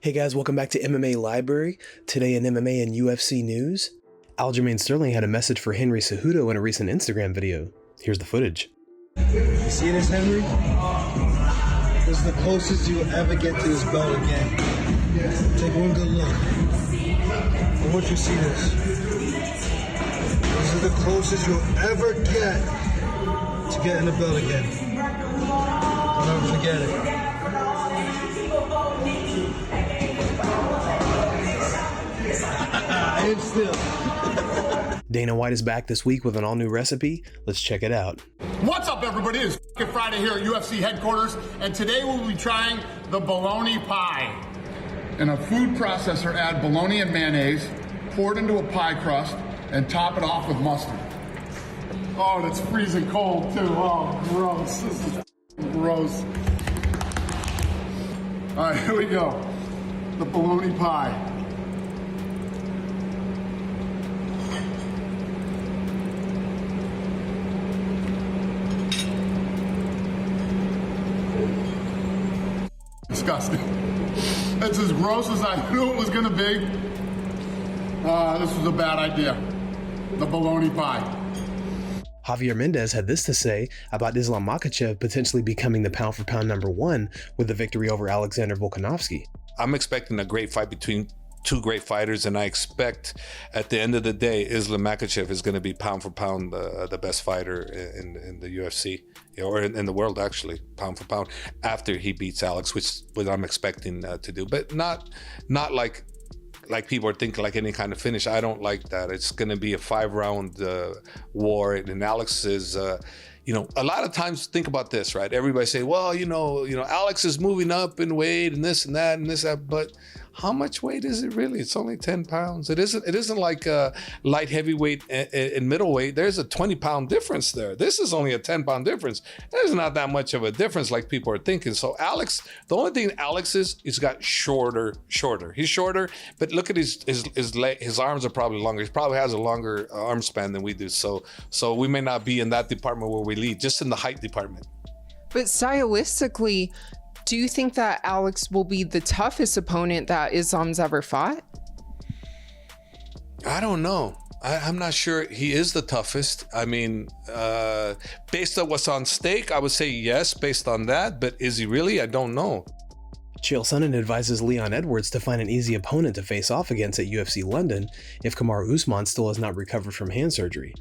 Hey guys, welcome back to MMA Library. Today in MMA and UFC news, Aljamain Sterling had a message for Henry Cejudo in a recent Instagram video. Here's the footage. You see this, Henry? This is the closest you'll ever get to this belt again. Take one good look. I want you to see this. This is the closest you'll ever get to getting the belt again. Don't ever forget it. I am still. Dana White is back this week with an all-new recipe. Let's check it out. What's up, everybody? It's Friday here at UFC headquarters, and today we'll be trying the bologna pie. In a food processor, add bologna and mayonnaise, pour it into a pie crust, and top it off with mustard. Oh, that's freezing cold, too. Oh, gross. This is gross. All right, here we go. The bologna pie. Disgusting. It's as gross as I knew it was going to be. This was a bad idea. The bologna pie. Javier Mendez had this to say about Islam Makhachev potentially becoming the pound-for-pound #1 with the victory over Alexander Volkanovski. I'm expecting a great fight between two great fighters, and I expect at the end of the day, Islam Makhachev is going to be pound for pound the best fighter in the UFC, or in the world actually, pound for pound, after he beats Alex, which is what I'm expecting to do, but not like people are thinking, like any kind of finish. I don't like that. It's going to be a 5-round war, and Alex is, a lot of times, think about this, right? Everybody say, well, Alex is moving up in weight and this and that and this, that, but how much weight is it really? It's only 10 pounds. It isn't like light heavyweight and middleweight. There's a 20-pound difference there. This is only a 10-pound difference. There's not that much of a difference like people are thinking. So Alex, the only thing Alex is, he's got shorter. He's shorter, but look at his arms are probably longer. He probably has a longer arm span than we do. So we may not be in that department where we lead, just in the height department. But stylistically, do you think that Alex will be the toughest opponent that Islam's ever fought? I don't know. I'm not sure he is the toughest. I mean, based on what's on stake, I would say yes, based on that. But is he really? I don't know. Chael Sonnen advises Leon Edwards to find an easy opponent to face off against at UFC London if Kamaru Usman still has not recovered from hand surgery.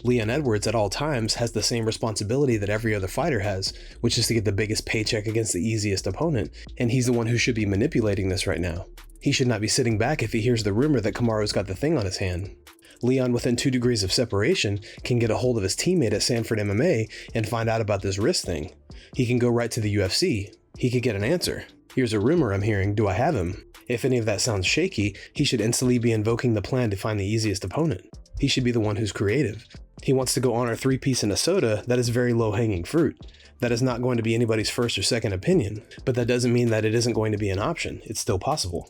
Leon Edwards at all times has the same responsibility that every other fighter has, which is to get the biggest paycheck against the easiest opponent, and he's the one who should be manipulating this right now. He should not be sitting back if he hears the rumor that Kamaru's got the thing on his hand. Leon, within 2 degrees of separation, can get a hold of his teammate at Sanford MMA and find out about this wrist thing. He can go right to the UFC. He could get an answer. Here's a rumor I'm hearing, do I have him? If any of that sounds shaky, he should instantly be invoking the plan to find the easiest opponent. He should be the one who's creative. He wants to go on our 3-piece and a soda. That is very low-hanging fruit. That is not going to be anybody's first or second opinion, but that doesn't mean that it isn't going to be an option. It's still possible.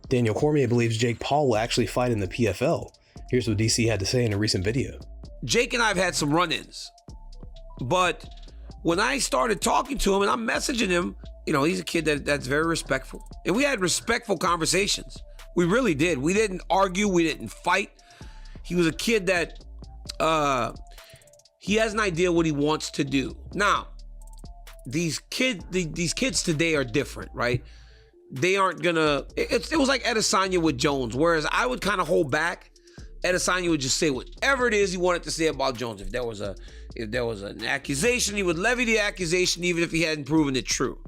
Daniel Cormier believes Jake Paul will actually fight in the PFL. Here's what DC had to say in a recent video. Jake and I have had some run-ins, but when I started talking to him and I'm messaging him, he's a kid that's very respectful. And we had respectful conversations. We really did. We didn't argue. We didn't fight. He was a kid that he has an idea what he wants to do. Now, these kids today are different, right? They aren't gonna. It was like Adesanya with Jones, whereas I would kind of hold back. Adesanya would just say whatever it is he wanted to say about Jones. If there was an accusation, he would levy the accusation, even if he hadn't proven it true.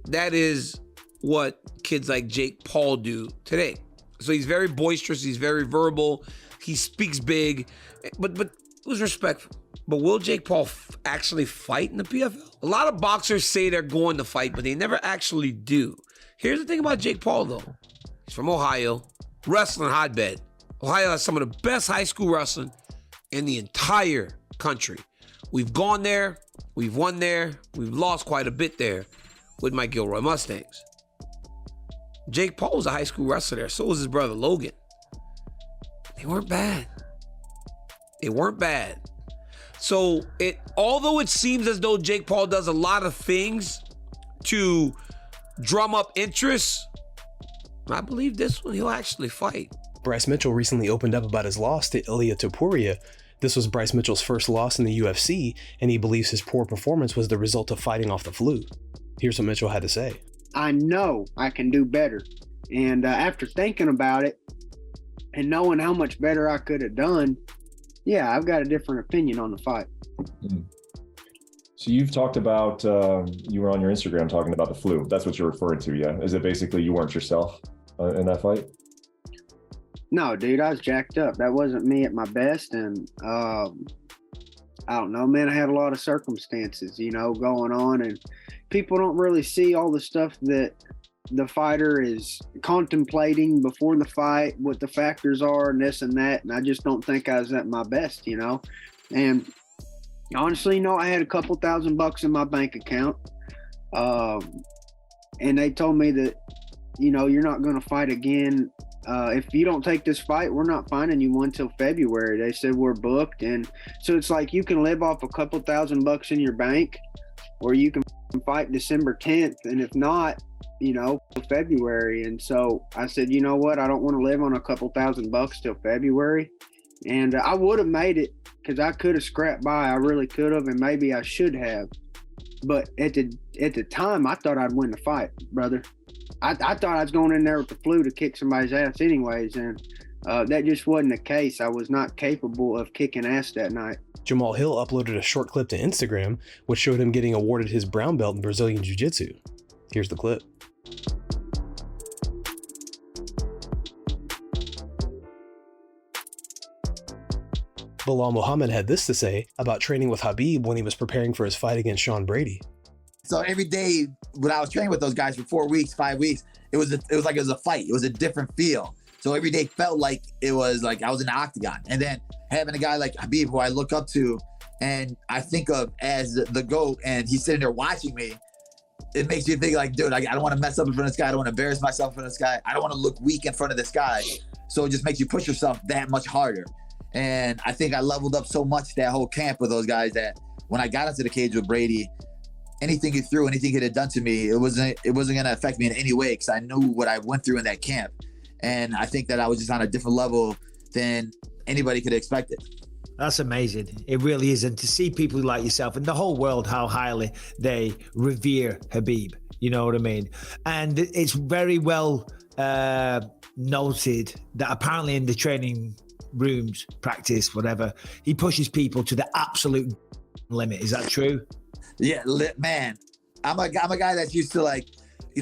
That is what kids like Jake Paul do today. So he's very boisterous. He's very verbal. He speaks big, but it was respectful. But will Jake Paul actually fight in the PFL? A lot of boxers say they're going to fight, but they never actually do. Here's the thing about Jake Paul, though. He's from Ohio, wrestling hotbed. Ohio has some of the best high school wrestling in the entire country. We've gone there, we've won there, we've lost quite a bit there with my Gilroy Mustangs. Jake Paul was a high school wrestler there. So was his brother Logan. They weren't bad. They weren't bad. So although it seems as though Jake Paul does a lot of things to drum up interest, I believe this one he'll actually fight. Bryce Mitchell recently opened up about his loss to Ilia Topuria. This was Bryce Mitchell's first loss in the UFC, and he believes his poor performance was the result of fighting off the flu. Here's what Mitchell had to say. I know I can do better. And after thinking about it and knowing how much better I could have done, yeah, I've got a different opinion on the fight. Mm. So you've talked about, you were on your Instagram talking about the flu. That's what you're referring to, yeah? Is it basically you weren't yourself in that fight? No, dude, I was jacked up. That wasn't me at my best. And I don't know, man, I had a lot of circumstances, going on. And people don't really see all the stuff that the fighter is contemplating before the fight, what the factors are and this and that. And I just don't think I was at my best, And honestly, I had a couple $1,000 in my bank account. And they told me that, you're not going to fight again. If you don't take this fight, we're not finding you one till February. They said we're booked. And so it's like you can live off a couple $1,000 in your bank, or you can fight December 10th. And if not, February. And so I said, you know what? I don't want to live on a couple $1,000 till February. And I would have made it because I could have scrapped by. I really could have, and maybe I should have. But at the time, I thought I'd win the fight, brother. I thought I was going in there with the flu to kick somebody's ass anyways, and that just wasn't the case. I was not capable of kicking ass that night. Jamahal Hill uploaded a short clip to Instagram, which showed him getting awarded his brown belt in Brazilian Jiu-Jitsu. Here's the clip. Belal Muhammad had this to say about training with Khabib when he was preparing for his fight against Sean Brady. So every day when I was training with those guys for 4 weeks, 5 weeks, it was like it was a fight. It was a different feel. So every day felt like it was like I was in the octagon. And then having a guy like Khabib, who I look up to and I think of as the GOAT, and he's sitting there watching me, it makes you think like, dude, I don't want to mess up in front of this guy. I don't want to embarrass myself in front of this guy. I don't want to look weak in front of this guy. So it just makes you push yourself that much harder. And I think I leveled up so much that whole camp with those guys that when I got into the cage with Brady, anything he threw, anything he had done to me, it wasn't going to affect me in any way because I knew what I went through in that camp. And I think that I was just on a different level than anybody could have expected. That's amazing. It really is. And to see people like yourself and the whole world, how highly they revere Khabib, you know what I mean? And it's very well noted that apparently in the training rooms, practice, whatever, he pushes people to the absolute limit. Is that true? Yeah, man. I'm a guy that's used to like,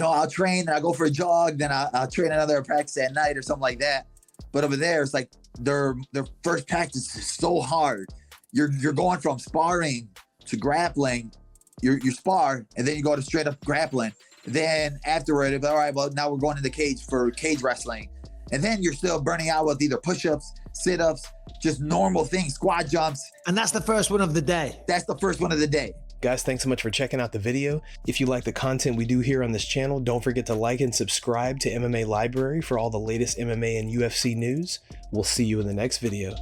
I'll train and I'll go for a jog, then I'll train another practice at night or something like that. But over there, it's like their first practice is so hard. You're going from sparring to grappling. You spar and then you go to straight up grappling. Then afterward, all right, well now we're going to the cage for cage wrestling, and then you're still burning out with either push-ups, sit-ups, just normal things, squat jumps. And that's the first one of the day. That's the first one of the day. Guys, thanks so much for checking out the video. If you like the content we do here on this channel, don't forget to like and subscribe to MMA Library for all the latest MMA and UFC news. We'll see you in the next video.